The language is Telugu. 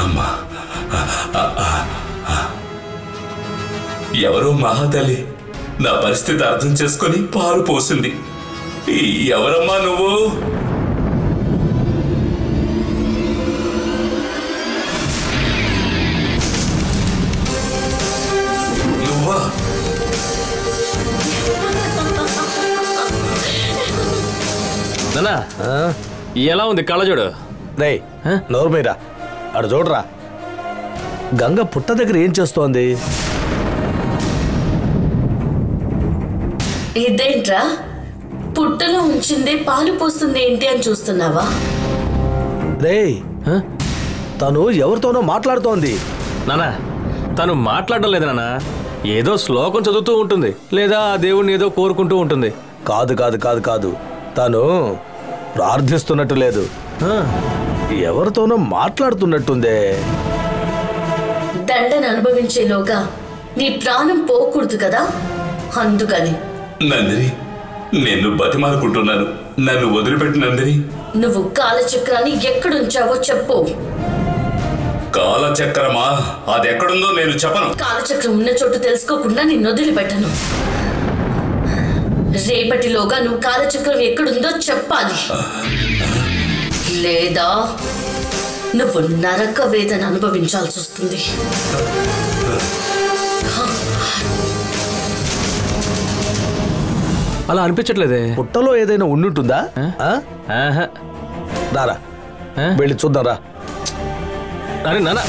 అమ్మా, ఎవరో మహాతల్లి నా పరిస్థితి అర్థం చేసుకుని పాలు పోసింది. ఎవరమ్మా నువ్వు? నువ్వా? నానా ఎలా ఉంది కళ్ళజోడు? రే నోరు మీరా అడు చూడరా. గంగ పుట్ట దగ్గర ఏం చేస్తోంది? ఇదేంట్రా, పుట్టలో ఉంచిందే పాలు పోస్తుంది ఏంటి అని చూస్తున్నావా? రే తను ఎవరితోనో మాట్లాడుతోంది. నానా తను మాట్లాడడం లేదు నాన్న, ఏదో శ్లోకం చదువుతూ ఉంటుంది, లేదా ఆ దేవుణ్ణి ఏదో కోరుకుంటూ ఉంటుంది. కాదు కాదు కాదు కాదు, తను ప్రార్థిస్తున్నట్టు లేదు, ఎవరితోనో మాట్లాడుతున్నట్టుందే. దండను అనుభవించేలోగా నీ ప్రాణం పోకూడదు కదా, అందుకని. నందిని, నేను బతిమాలుకుంటున్నాను, నన్ను వదిలిపెట్టు నందిని. నువ్వు కాలచక్రాన్ని ఎక్కడుంచావో చెప్పు. కాలచక్రమా? అది ఎక్కడుందో నేను చెప్పను. కాలచక్రం ఉన్న చోటు తెలుసుకోకుండా నిన్ను వదిలిపెట్టను. రేపటిలోగా నువ్వు కాలచక్రం ఎక్కడుందో చెప్పాలి, లేదా నువ్వు నరక వేదన అనుభవించాల్సి వస్తుంది. అలా అనిపించట్లేదే. పుట్టలో ఏదైనా ఉండుంటుందా? దారా వెళ్ళి చూద్దాం రా. అరే నాన్న